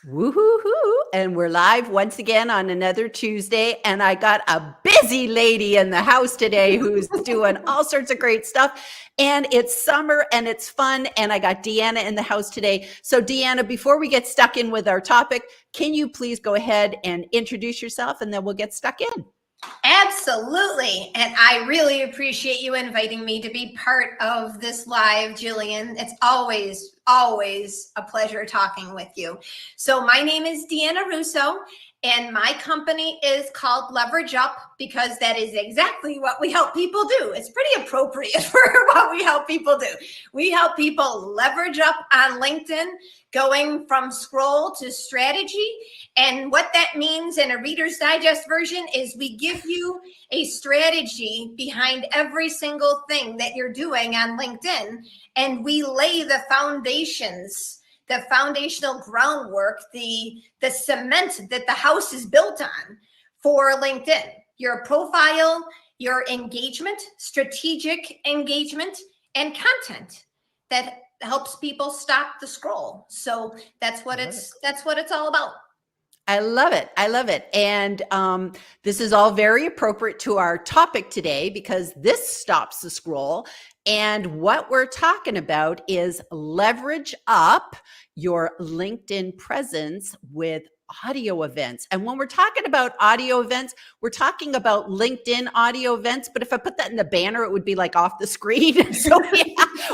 Woohoo! And we're live once again on another Tuesday. And I got a busy lady in the house today who's doing all sorts of great stuff. And it's summer and it's fun. And I got Deanna in the house today. So, Deanna, before we get stuck in with our topic, can you please go ahead and introduce yourself and then we'll get stuck in? Absolutely. And I really appreciate you inviting me to be part of this live, Gillian. It's always a pleasure talking with you. So my name is Deanna Russo, and my company is called Leverage Up because that is exactly what we help people do. It's pretty appropriate for what we help people do. We help people leverage up on LinkedIn, going from scroll to strategy. And what that means in a Reader's Digest version is we give you a strategy behind every single thing that you're doing on LinkedIn. And we lay the foundations, the foundational groundwork, the cement that the house is built on for LinkedIn. Your profile, your engagement, strategic engagement, and content that helps people stop the scroll. So that's what it's all about. I love it. I love it. And this is all very appropriate to our topic today because this stops the scroll. And what we're talking about is leverage up your LinkedIn presence with audio events. And when we're talking about audio events, we're talking about LinkedIn audio events. But if I put that in the banner, it would be like off the screen. So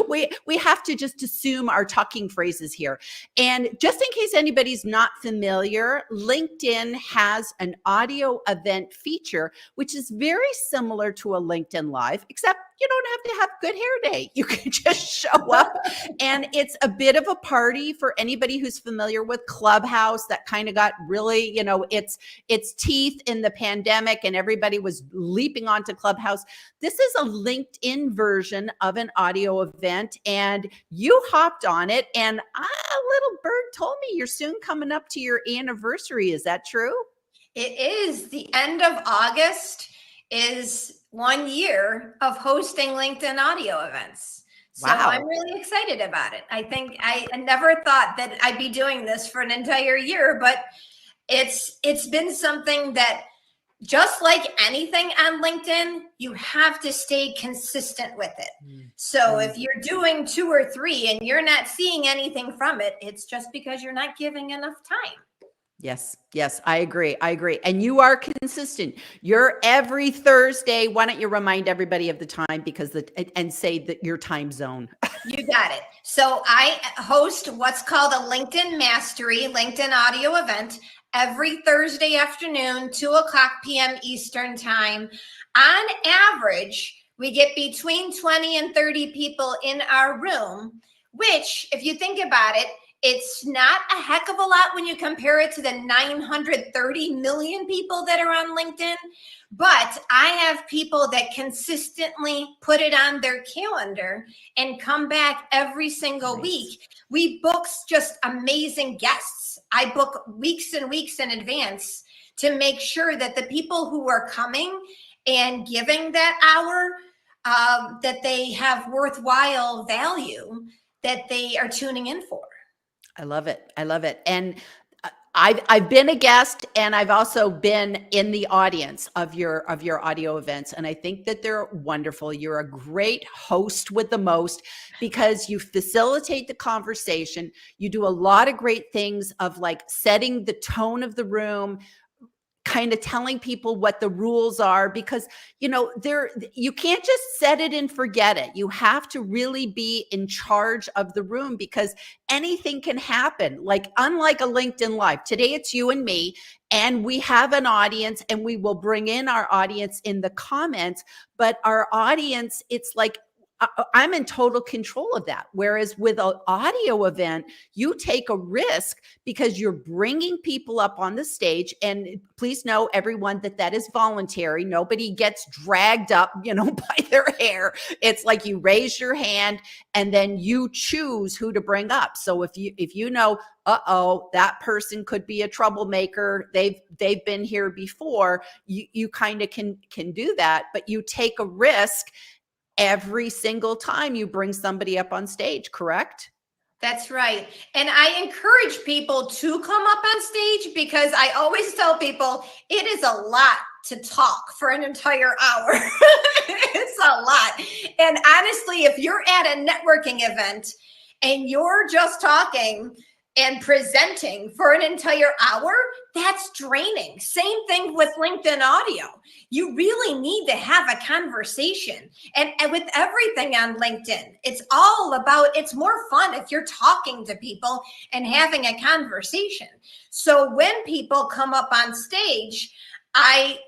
we have to just assume our talking phrases here. And just in case anybody's not familiar, LinkedIn has an audio event feature, which is very similar to a LinkedIn Live, except you don't have to have good hair day. You can just show up and it's a bit of a party for anybody who's familiar with Clubhouse that kind of got really, its teeth in the pandemic and everybody was leaping onto Clubhouse. This is a LinkedIn version of an audio event and you hopped on it and a little bird told me you're soon coming up to your anniversary. Is that true? It is. The end of August is 1 year of hosting LinkedIn audio events. So wow. I'm really excited about it. I think I never thought that I'd be doing this for an entire year, but it's been something that just like anything on LinkedIn, you have to stay consistent with it. So if you're doing 2 or 3 and you're not seeing anything from it, it's just because you're not giving enough time. Yes, I agree. And you are consistent. You're every Thursday. Why don't you remind everybody of the time and say that your time zone. You got it. So I host what's called a LinkedIn Mastery LinkedIn audio event every Thursday afternoon, 2:00 p.m. Eastern time. On average, we get between 20 and 30 people in our room, which if you think about it, it's not a heck of a lot when you compare it to the 930 million people that are on LinkedIn, but I have people that consistently put it on their calendar and come back every single week. We book just amazing guests. I book weeks and weeks in advance to make sure that the people who are coming and giving that hour, that they have worthwhile value that they are tuning in for. I love it. And I've been a guest and I've also been in the audience of your audio events. And I think that they're wonderful. You're a great host with the most because you facilitate the conversation. You do a lot of great things of like setting the tone of the room, kind of telling people what the rules are because, you can't just set it and forget it. You have to really be in charge of the room because anything can happen. Like unlike a LinkedIn Live, today it's you and me and we have an audience and we will bring in our audience in the comments, but our audience, it's like, I'm in total control of that. Whereas with an audio event, you take a risk because you're bringing people up on the stage. And please know, everyone, that is voluntary. Nobody gets dragged up, by their hair. It's like you raise your hand and then you choose who to bring up. So if you know, that person could be a troublemaker. They've been here before. You kind of can do that, but you take a risk every single time you bring somebody up on stage, correct? That's right. And I encourage people to come up on stage, because I always tell people it is a lot to talk for an entire hour. It's a lot. And honestly, if you're at a networking event and you're just talking and presenting for an entire hour, that's draining. Same thing with LinkedIn audio. You really need to have a conversation. And with everything on LinkedIn, it's more fun if you're talking to people and having a conversation. So when people come up on stage, I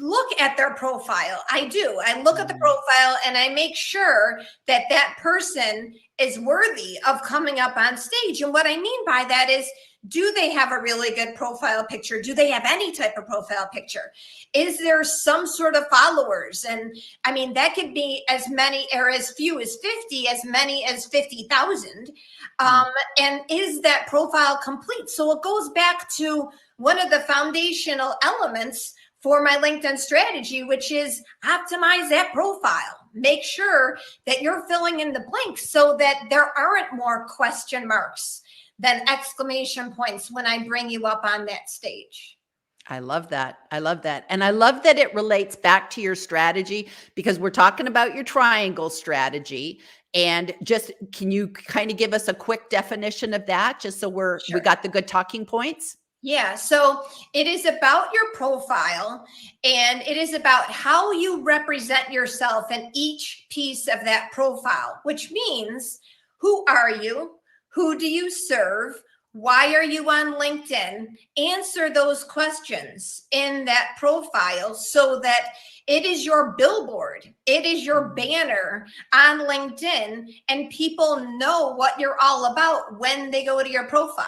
look at their profile. I do. I look at the profile and I make sure that that person is worthy of coming up on stage. And what I mean by that is, do they have a really good profile picture? Do they have any type of profile picture? Is there some sort of followers? And I mean, that could be as many or as few as 50, as many as 50,000. And is that profile complete? So it goes back to one of the foundational elements for my LinkedIn strategy, which is optimize that profile. Make sure that you're filling in the blanks so that there aren't more question marks than exclamation points when I bring you up on that stage. I love that. I love that. And I love that it relates back to your strategy, because we're talking about your triangle strategy. And just, can you kind of give us a quick definition of that, just so we got the good talking points? Yeah, so it is about your profile, and it is about how you represent yourself in each piece of that profile, which means, who are you? Who do you serve? Why are you on LinkedIn? Answer those questions in that profile so that it is your billboard, it is your banner on LinkedIn, and people know what you're all about when they go to your profile.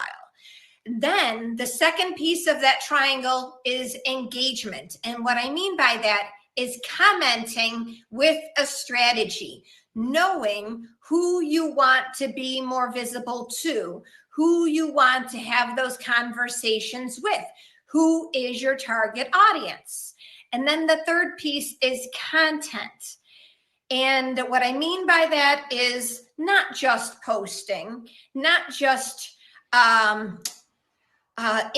Then the second piece of that triangle is engagement. And what I mean by that is commenting with a strategy, knowing who you want to be more visible to, who you want to have those conversations with, who is your target audience. And then the third piece is content. And what I mean by that is not just posting, not just not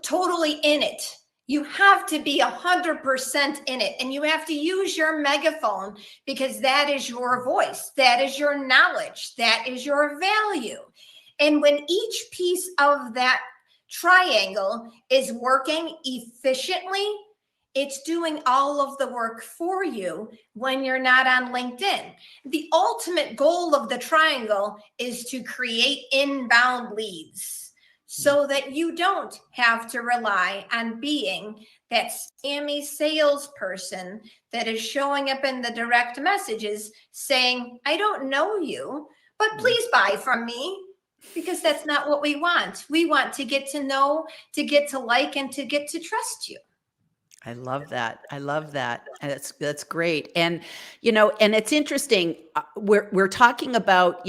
totally in it. You have to be 100% in it, and you have to use your megaphone, because that is your voice, that is your knowledge, that is your value. And when each piece of that triangle is working efficiently, it's doing all of the work for you when you're not on LinkedIn. The ultimate goal of the triangle is to create inbound leads, so that you don't have to rely on being that spammy salesperson that is showing up in the direct messages saying, I don't know you, but please buy from me, because that's not what we want. We want to get to know, to get to like, and to get to trust you. I love that. I love that. And that's great. And and it's interesting. We're talking about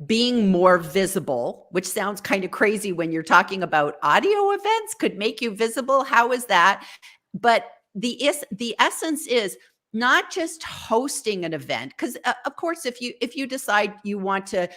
being more visible, which sounds kind of crazy when you're talking about audio events could make you visible. How is that? But the essence is not just hosting an event, because of course, if you decide you want to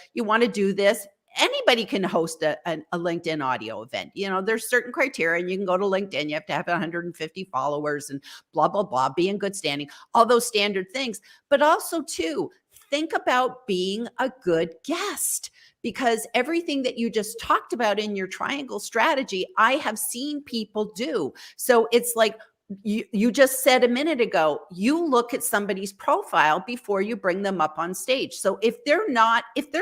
do this, anybody can host a LinkedIn audio event. There's certain criteria, and you can go to LinkedIn. You have to have 150 followers and blah, blah, blah, be in good standing, all those standard things. But also too, think about being a good guest, because everything that you just talked about in your triangle strategy, I have seen people do. So it's like, you just said a minute ago, you look at somebody's profile before you bring them up on stage. So if they're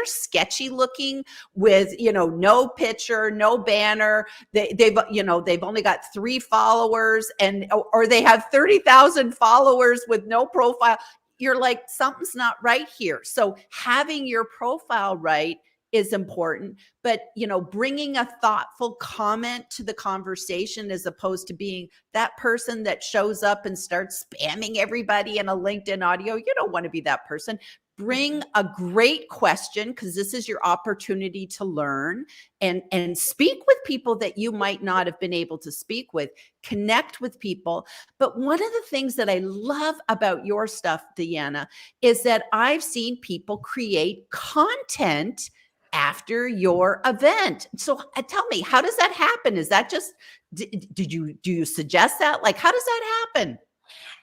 sketchy looking with, no picture, no banner, they've only got 3 followers, or they have 30,000 followers with no profile, you're like, something's not right here. So having your profile right is important, but bringing a thoughtful comment to the conversation, as opposed to being that person that shows up and starts spamming everybody in a LinkedIn audio. You don't want to be that person. bring a great question, because this is your opportunity to learn and speak with people that you might not have been able to speak with, connect with people. But one of the things that I love about your stuff, Deanna, is that I've seen people create content after your event. So tell me, how does that happen? Is that just, do you suggest that? Like, how does that happen?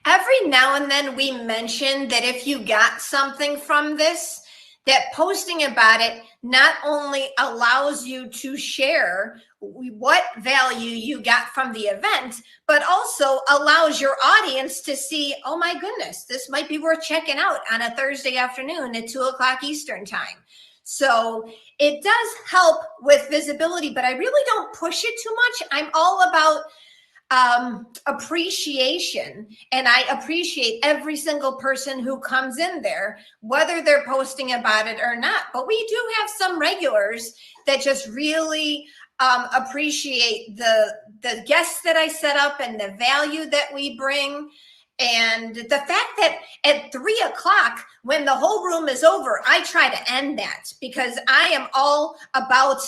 Every now and then we mention that if you got something from this, that posting about it not only allows you to share what value you got from the event, but also allows your audience to see, oh my goodness, this might be worth checking out on a Thursday afternoon at 2 o'clock Eastern time. So it does help with visibility, but I really don't push it too much. I'm all about appreciation, and I appreciate every single person who comes in there, whether they're posting about it or not. But we do have some regulars that just really appreciate the guests that I set up and the value that we bring. And the fact that at 3 o'clock, when the whole room is over, I try to end that, because I am all about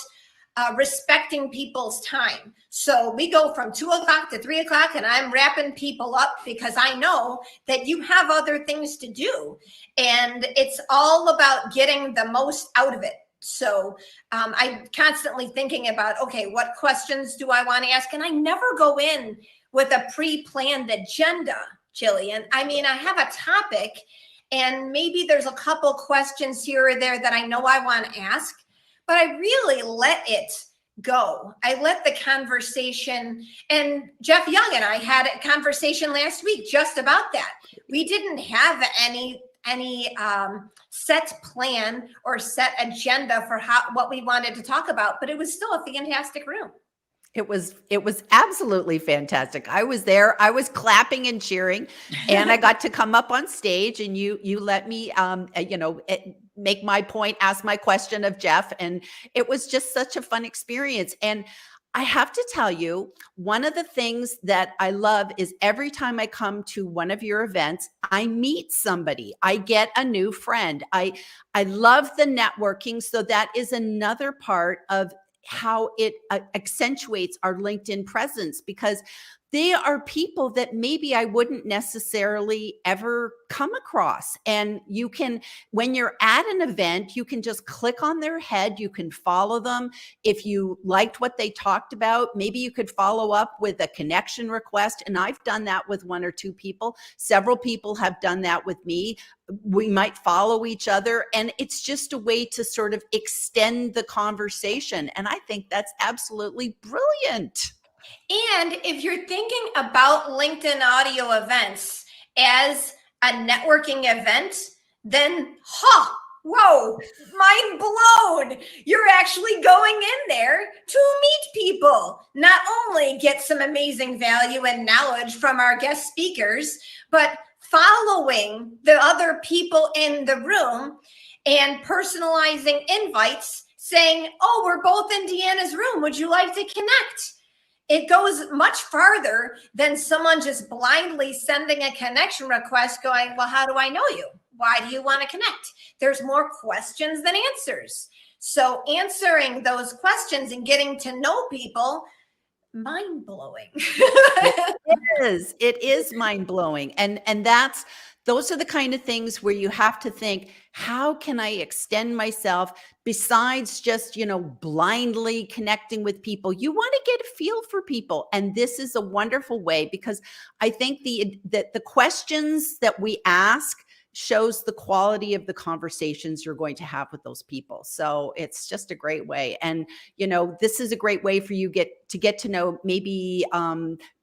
respecting people's time. So we go from 2 o'clock to 3 o'clock, and I'm wrapping people up because I know that you have other things to do, and it's all about getting the most out of it. So I'm constantly thinking about, okay, what questions do I want to ask? And I never go in with a pre-planned agenda, Gillian. I mean, I have a topic, and maybe there's a couple questions here or there that I know I want to ask, but I really let it go. I let the conversation, and Jeff Young and I had a conversation last week just about that. We didn't have any set plan or set agenda for what we wanted to talk about, but it was still a fantastic room. It was absolutely fantastic. I was there. I was clapping and cheering, and I got to come up on stage, and you let me, make my point, ask my question of Jeff. And it was just such a fun experience. And I have to tell you, one of the things that I love is every time I come to one of your events, I meet somebody. I get a new friend. I love the networking. So that is another part of how it accentuates our LinkedIn presence, because they are people that maybe I wouldn't necessarily ever come across. And you can, when you're at an event, you can just click on their head. You can follow them. If you liked what they talked about, maybe you could follow up with a connection request. And I've done that with one or two people. Several people have done that with me. We might follow each other, and it's just a way to sort of extend the conversation. And I think that's absolutely brilliant. And if you're thinking about LinkedIn audio events as a networking event, then, whoa, mind blown. You're actually going in there to meet people, not only get some amazing value and knowledge from our guest speakers, but following the other people in the room and personalizing invites saying, oh, we're both in Deanna's room. Would you like to connect? It goes much farther than someone just blindly sending a connection request going, well, how do I know you? Why do you want to connect? There's more questions than answers. So answering those questions and getting to know people, mind-blowing. It is mind-blowing. And those are the kind of things where you have to think, how can I extend myself besides just, blindly connecting with people? You want to get a feel for people. And this is a wonderful way, because I think the questions that we ask shows the quality of the conversations you're going to have with those people. So it's just a great way. And, this is a great way for you to get to know maybe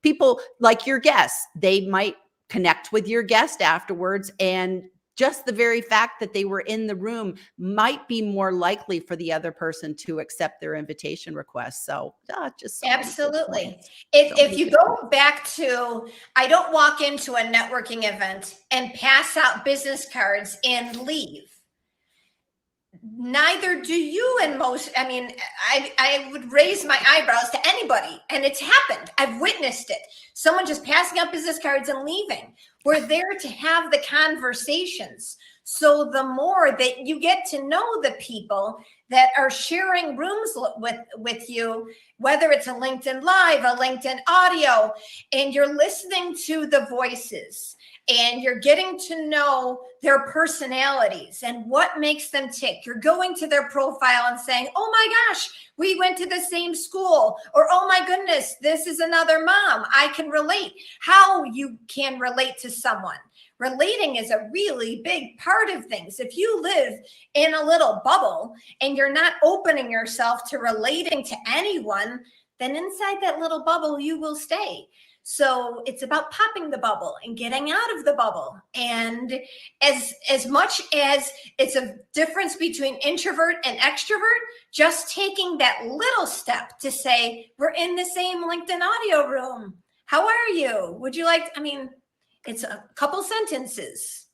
people like your guests. They might connect with your guest afterwards, and just the very fact that they were in the room might be more likely for the other person to accept their invitation request. So just absolutely. If you go back to, I don't walk into a networking event and pass out business cards and leave. Neither do you. And most, I would raise my eyebrows to anybody, and it's happened. I've witnessed it. Someone just passing out business cards and leaving. We're there to have the conversations. So the more that you get to know the people that are sharing rooms with you, whether it's a LinkedIn Live, a LinkedIn Audio, and you're listening to the voices and you're getting to know their personalities and what makes them tick. You're going to their profile and saying, oh my gosh, we went to the same school, or oh my goodness, this is another mom. I can relate. How you can relate to someone. Relating is a really big part of things. If you live in a little bubble and you're not opening yourself to relating to anyone, then inside that little bubble, you will stay. So it's about popping the bubble and getting out of the bubble. And as much as it's a difference between introvert and extrovert, just taking that little step to say, we're in the same LinkedIn audio room. How are you? Would you like, it's a couple sentences.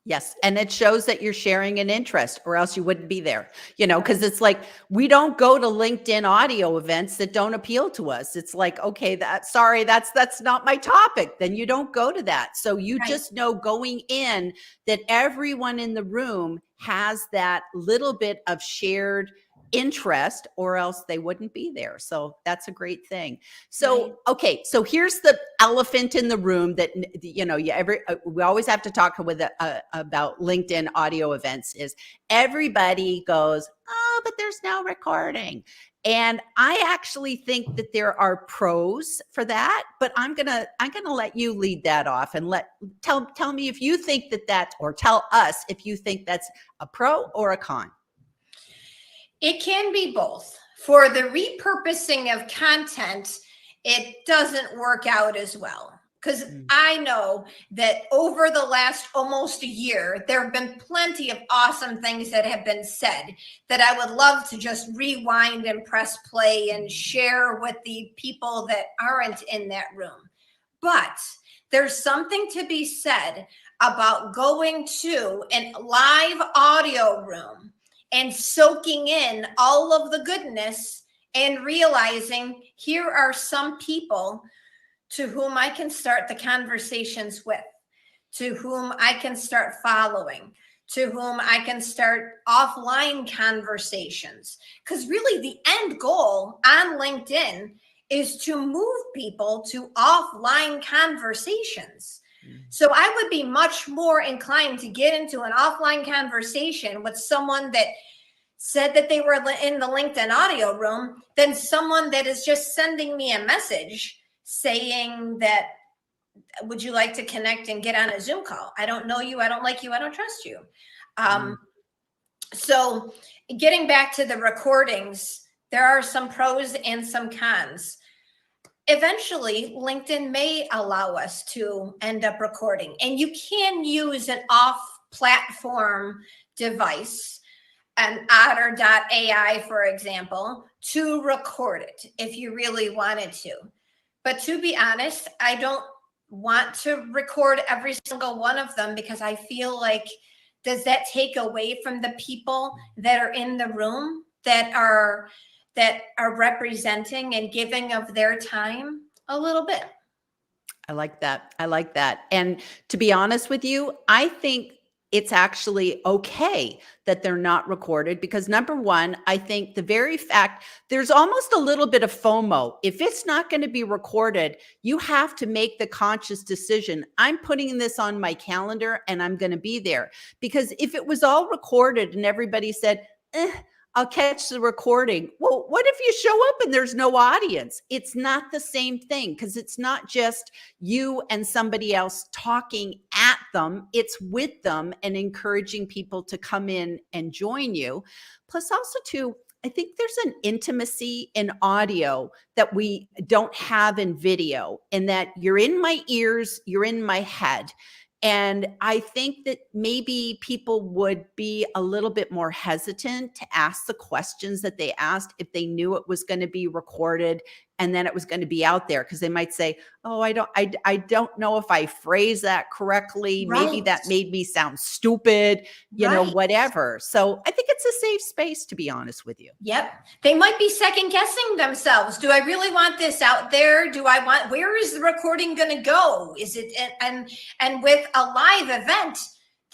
Yes. And it shows that you're sharing an interest, or else you wouldn't be there, because it's like, we don't go to LinkedIn audio events that don't appeal to us. It's like, okay, that's not my topic. Then you don't go to that. So you just know going in that everyone in the room has that little bit of shared interest, or else they wouldn't be there. So that's a great thing. So, okay. So here's the elephant in the room that, we always have to talk about LinkedIn audio events is everybody goes, oh, but there's no recording. And I actually think that there are pros for that, but I'm going to let you lead that off and tell me if you think or tell us if you think that's a pro or a con. It can be both. For the repurposing of content, it doesn't work out as well. Because I know that over the last almost a year, there have been plenty of awesome things that have been said that I would love to just rewind and press play and share with the people that aren't in that room. But there's something to be said about going to a live audio room and soaking in all of the goodness and realizing here are some people to whom I can start the conversations with, to whom I can start following, to whom I can start offline conversations. Because really the end goal on LinkedIn is to move people to offline conversations. So I would be much more inclined to get into an offline conversation with someone that said that they were in the LinkedIn audio room than someone that is just sending me a message saying that, would you like to connect and get on a Zoom call? I don't know you. I don't like you. I don't trust you. So getting back to the recordings, there are some pros and some cons. Eventually, LinkedIn may allow us to end up recording, and you can use an off-platform device, an Otter.ai, for example, to record it if you really wanted to. But to be honest, I don't want to record every single one of them because I feel like, does that take away from the people that are in the room that are representing and giving of their time a little bit? I like that. And to be honest with you, I think it's actually okay that they're not recorded because number one, I think the very fact there's almost a little bit of FOMO. If it's not going to be recorded, you have to make the conscious decision. I'm putting this on my calendar and I'm going to be there. Because if it was all recorded and everybody said, I'll catch the recording. Well, what if you show up and there's no audience? It's not the same thing because it's not just you and somebody else talking at them. It's with them and encouraging people to come in and join you. Plus also too, I think there's an intimacy in audio that we don't have in video, in that you're in my ears, you're in my head. And I think that maybe people would be a little bit more hesitant to ask the questions that they asked if they knew it was going to be recorded and then it was going to be out there, because they might say, oh, I don't know if I phrased that correctly. Right. Maybe that made me sound stupid, whatever. So I think it's a safe space, to be honest with you. Yep. They might be second guessing themselves. Do I really want this out there? Where is the recording going to go? Is it, and with a live event,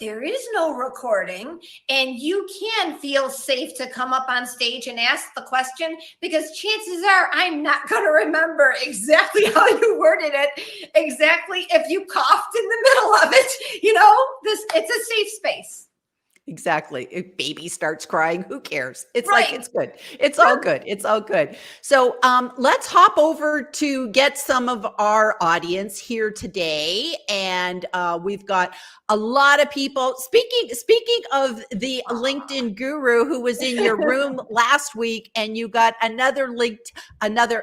there is no recording, and you can feel safe to come up on stage and ask the question, because chances are I'm not going to remember exactly how you worded it, exactly if you coughed in the middle of it. It's a safe space. Exactly. If baby starts crying, who cares? It's like, Right. it's good. It's all good. It's all good. So let's hop over to get some of our audience here today. And we've got a lot of people. Speaking of the LinkedIn guru who was in your room last week, and you got the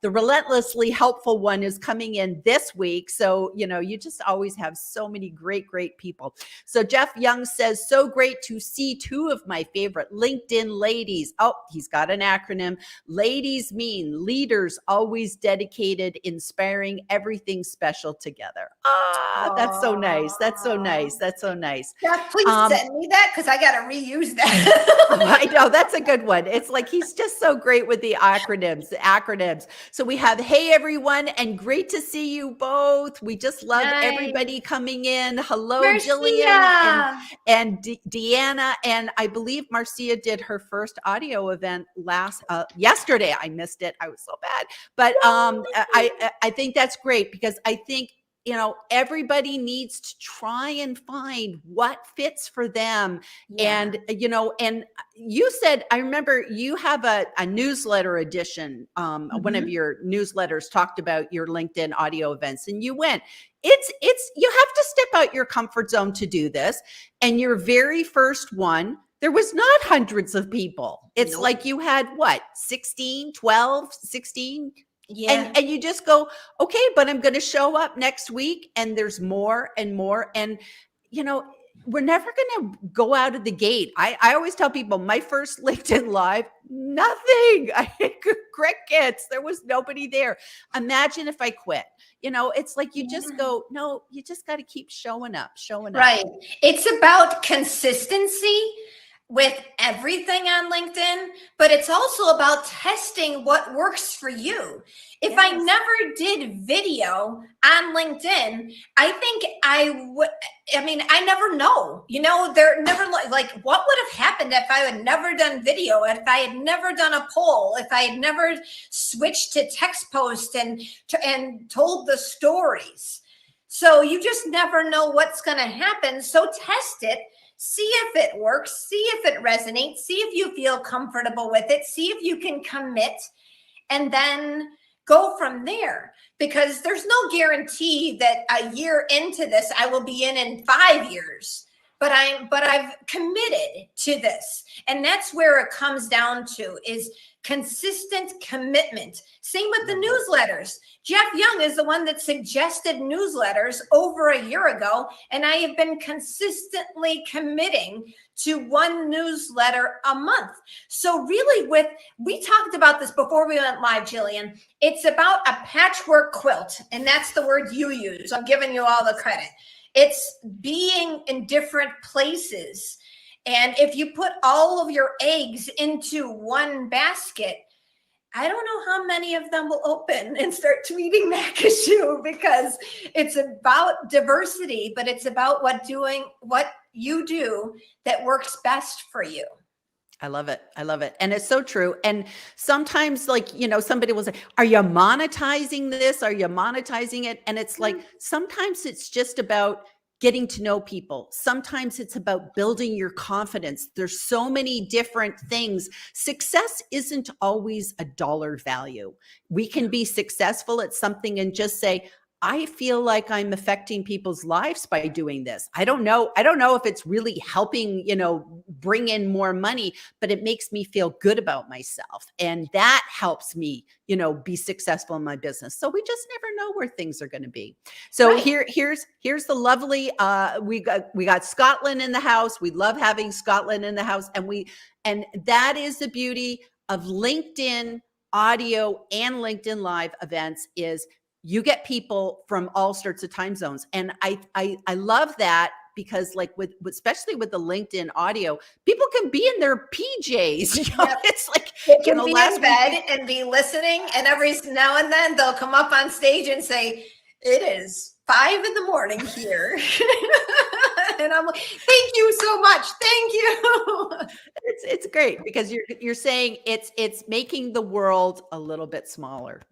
relentlessly helpful one is coming in this week. So, you just always have so many great people. So Jeff Young says, so great to see two of my favorite LinkedIn ladies. Oh, he's got an acronym. Ladies mean leaders, always dedicated, inspiring, everything special together. That's so nice. That's so nice. That's so nice. Yeah, please send me that, because I got to reuse that. I know, that's a good one. It's like, he's just so great with the acronyms. So we have, hey everyone, and great to see you both. We just love everybody coming in. Hello, Marcia. Gillian and Deanna, and I believe Marcia did her first audio event yesterday. I missed it. I was so bad, but I think that's great, because I think everybody needs to try and find what fits for them. Yeah. And you said, I remember you have a newsletter edition. One of your newsletters talked about your LinkedIn audio events, and you went, you have to step out your comfort zone to do this. And your very first one, there was not hundreds of people. It's like you had 16, 12, 16. Yeah. And you just go, okay, but I'm going to show up next week, and there's more and more. And, we're never going to go out of the gate. I always tell people, my first LinkedIn Live, nothing. I had crickets. There was nobody there. Imagine if I quit. It's like you just go, no, you just got to keep showing up. Right. It's about consistency with everything on LinkedIn, but it's also about testing what works for you. If I never did video on LinkedIn, I think I never know, they're never like, what would have happened if I had never done video, if I had never done a poll, if I had never switched to text post and told the stories. So you just never know what's going to happen. So test it. See if it works, see if it resonates, see if you feel comfortable with it, see if you can commit, and then go from there. Because there's no guarantee that a year into this, I will be in 5 years. But I've committed to this. And that's where it comes down to, is consistent commitment. Same with the newsletters. Jeff Young is the one that suggested newsletters over a year ago, and I have been consistently committing to one newsletter a month. So really, we talked about this before we went live, Gillian. It's about a patchwork quilt, and that's the word you use. I'm giving you all the credit. It's being in different places. And if you put all of your eggs into one basket, I don't know how many of them will open and start tweeting back at you, because it's about diversity, but it's about what you do that works best for you. I love it. I love it. And it's so true. And sometimes, somebody will say, are you monetizing this? Are you monetizing it? And it's like, sometimes it's just about getting to know people. Sometimes it's about building your confidence. There's so many different things. Success isn't always a dollar value. We can be successful at something and just say, I feel like I'm affecting people's lives by doing this. I don't know if it's really helping, bring in more money, but it makes me feel good about myself. And that helps me, be successful in my business. So we just never know where things are going to be. So here's the lovely, we got Scotland in the house. We love having Scotland in the house. And that is the beauty of LinkedIn audio and LinkedIn Live events, is you get people from all sorts of time zones. And I love that, because especially with the LinkedIn audio, people can be in their PJs. Yep. It's like they can be in bed and be listening, and every now and then they'll come up on stage and say, it is 5 a.m. here. And I'm like, thank you so much. Thank you. It's great because you're saying it's making the world a little bit smaller,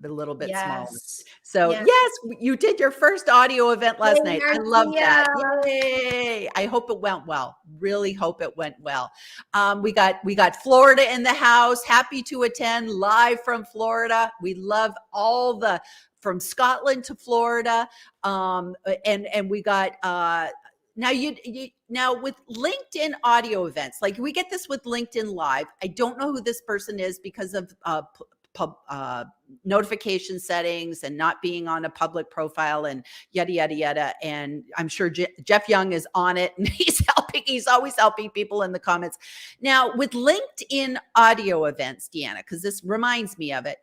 Yes. So Yes. yes, you did your first audio event last Yay, night. I love that. Marcia. Yay! I hope it went well. Really hope it went well. We got Florida in the house. Happy to attend live from Florida. We love all from Scotland to Florida. And we got now now with LinkedIn audio events, like we get this with LinkedIn Live. I don't know who this person is because of notification settings and not being on a public profile and yada yada yada. And I'm sure Jeff Young is on it and he's helping. He's always helping people in the comments. Now with LinkedIn audio events, Deanna, because this reminds me of it.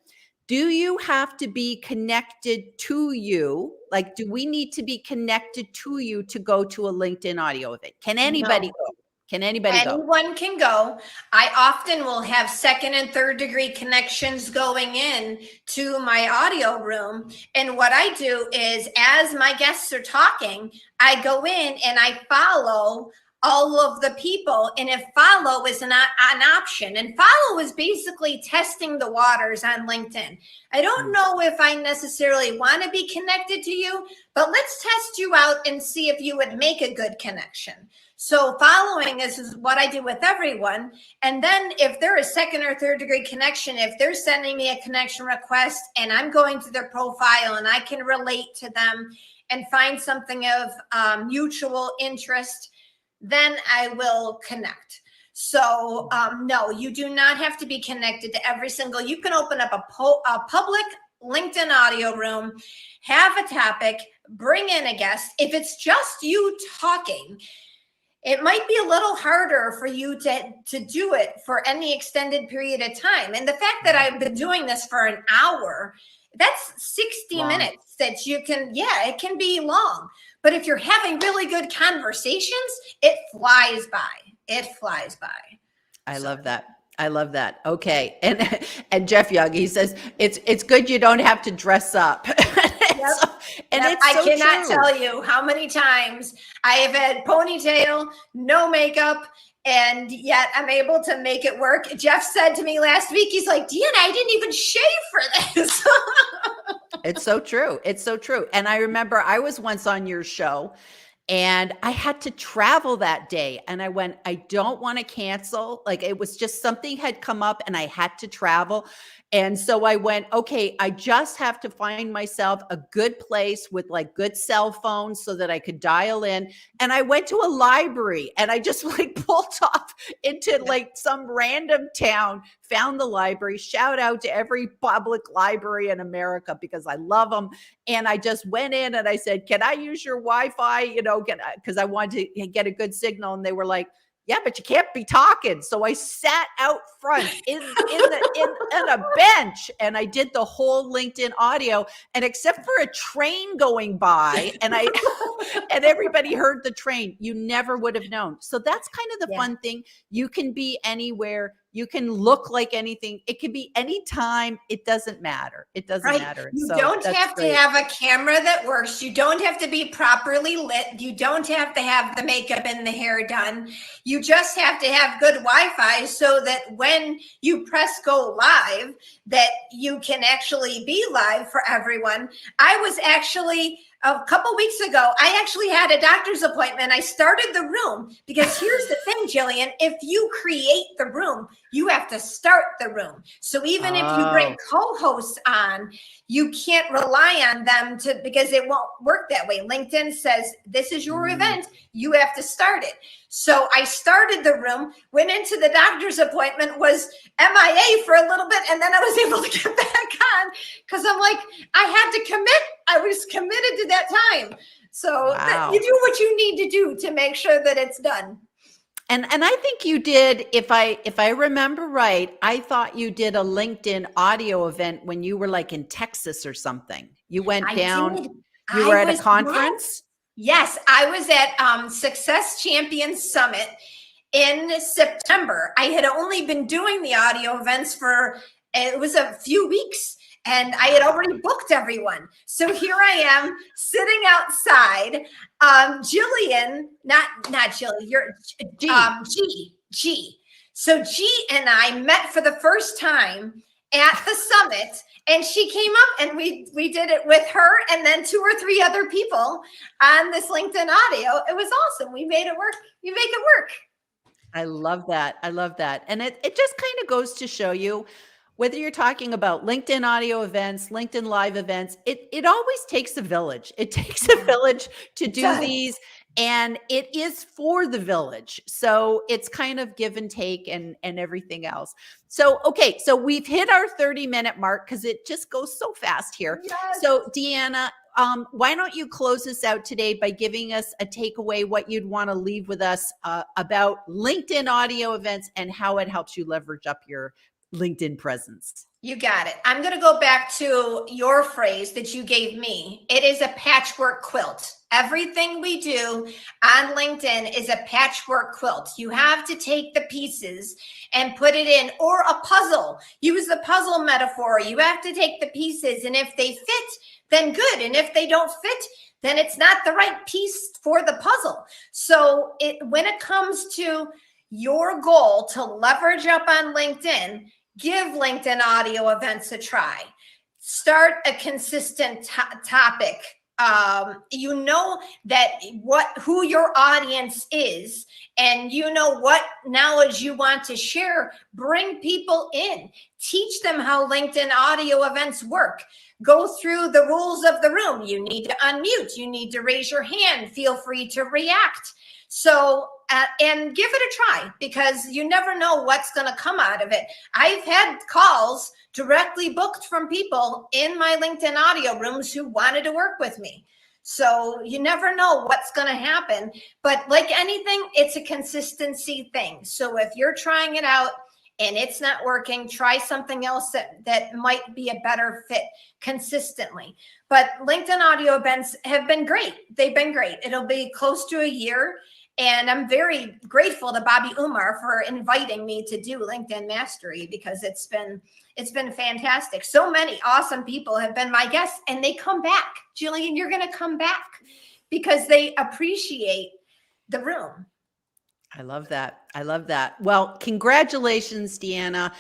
Do you have to be connected to you? Like, do we need to be connected to you to go to a LinkedIn audio event? Can anybody go? Can anybody go? Anyone can go. I often will have second and third degree connections going in to my audio room. And what I do is as my guests are talking, I go in and I follow all of the people. And if follow is an option, and follow is basically testing the waters on LinkedIn. I don't know if I necessarily want to be connected to you, but let's test you out and see if you would make a good connection. So following is what I do with everyone. And then if there is second or third degree connection, if they're sending me a connection request and I'm going to their profile and I can relate to them and find something of mutual interest, then I will connect. So no, you do not have to be connected to every single. You can open up a public LinkedIn audio room, have a topic, bring in a guest. If it's just you talking, it might be a little harder for you to do it for any extended period of time. And the fact that I've been doing this for an hour, that's 60 minutes that you can, it can be long. But if you're having really good conversations, it flies by. It flies by. I love that. I love that. Okay. And Jeff Young, he says, it's good you don't have to dress up. I cannot tell you how many times I have had ponytail, no makeup, and yet I'm able to make it work. Jeff said to me last week, he's like, Deanna, I didn't even shave for this. It's so true. It's so true. And I remember I was once on your show and I had to travel that day. And I went, I don't want to cancel. Like it was just something had come up and I had to travel. And so I went, okay, I just have to find myself a good place with like good cell phones so that I could dial in. And I went to a library and I just like pulled off into like some random town, found the library, shout out to every public library in America because I love them. And I just went in and I said, can I use your Wi-Fi? You know, because I wanted to get a good signal. And they were like, yeah, but you can't be talking. So I sat out front in a bench and I did the whole LinkedIn audio. And except for a train going by and and everybody heard the train, you never would have known. So that's kind of the fun thing. You can be anywhere. You can look like anything. It can be anytime. It doesn't matter. It doesn't matter. You so don't have to have a camera that works. You don't have to be properly lit. You don't have to have the makeup and the hair done. You just have to have good Wi-Fi so that when you press go live, that you can actually be live for everyone. I was actually a couple weeks ago, I actually had a doctor's appointment. I started the room because here's the thing, Gillian, if you create the room, you have to start the room. So even if you bring co-hosts on, you can't rely on them because it won't work that way. LinkedIn says, this is your event. You have to start it. So I started the room, went into the doctor's appointment, was MIA for a little bit, and then I was able to get back on because I'm like, I had to commit. I was committed to that time. So you do what you need to do to make sure that it's done. And I think you did, if I remember right, I thought you did a LinkedIn audio event when you were like in Texas or something. You went down, you were at a conference? Yes, I was at Success Champions Summit in September. I had only been doing the audio events for, it was a few weeks. and I had already booked everyone. So here I am sitting outside. Jillian, not Jillian, you're G. So G and I met for the first time at the summit, and she came up and we did it with her and then 2 or 3 other people on this LinkedIn audio. It was awesome. We made it work. You make it work. I love that. I love that. And it just kind of goes to show you, whether you're talking about LinkedIn audio events, LinkedIn live events, it always takes a village. It takes a village to do these, and it is for the village. So it's kind of give and take and everything else. So, okay. So we've hit our 30-minute mark because it just goes so fast here. Yes. So Deanna, why don't you close this out today by giving us a takeaway, what you'd want to leave with us about LinkedIn audio events and how it helps you leverage up your LinkedIn presence? You got it. I'm going to go back to your phrase that you gave me. It is a patchwork quilt. Everything we do on LinkedIn is a patchwork quilt. You have to take the pieces and put it in, or a puzzle. Use the puzzle metaphor. You have to take the pieces, and if they fit, then good. And if they don't fit, then it's not the right piece for the puzzle. So when it comes to your goal to leverage up on LinkedIn, give LinkedIn audio events a try. Start a consistent topic. You know that who your audience is, and you know what knowledge you want to share. Bring people in. Teach them how LinkedIn audio events work. Go through the rules of the room. You need to unmute. You need to raise your hand. Feel free to react. So, and give it a try, because you never know what's going to come out of it. I've had calls directly booked from people in my LinkedIn audio rooms who wanted to work with me. So you never know what's going to happen. But like anything, it's a consistency thing. So if you're trying it out and it's not working, try something else that might be a better fit consistently. But LinkedIn audio events have been great. They've been great. It'll be close to a year. And I'm very grateful to Bobby Umar for inviting me to do LinkedIn Mastery, because it's been fantastic. So many awesome people have been my guests, and they come back. Gillian, you're going to come back because they appreciate the room. I love that. I love that. Well, congratulations, Deanna.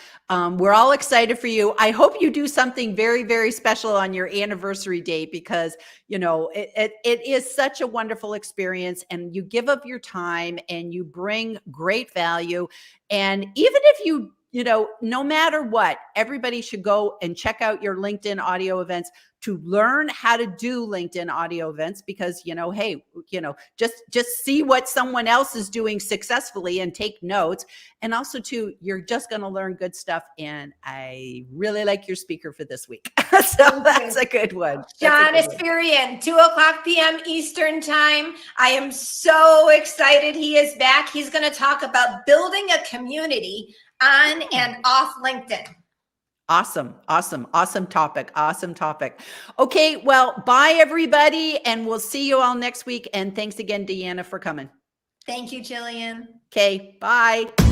We're all excited for you. I hope you do something very, very special on your anniversary date, because, you know, it is such a wonderful experience, and you give up your time and you bring great value. And even if you know, no matter what, everybody should go and check out your LinkedIn audio events to learn how to do LinkedIn audio events, because, you know, hey, you know, just see what someone else is doing successfully and take notes. And also too, you're just going to learn good stuff. And I really like your speaker for this week. So that's a good one. John Espirian, 2:00 p.m. Eastern time. I am so excited he is back. He's going to talk about building a community on and off LinkedIn. Awesome. Awesome. Awesome topic. Awesome topic. Okay. Well, bye everybody. And we'll see you all next week. And thanks again, Deanna, for coming. Thank you, Gillian. Okay. Bye.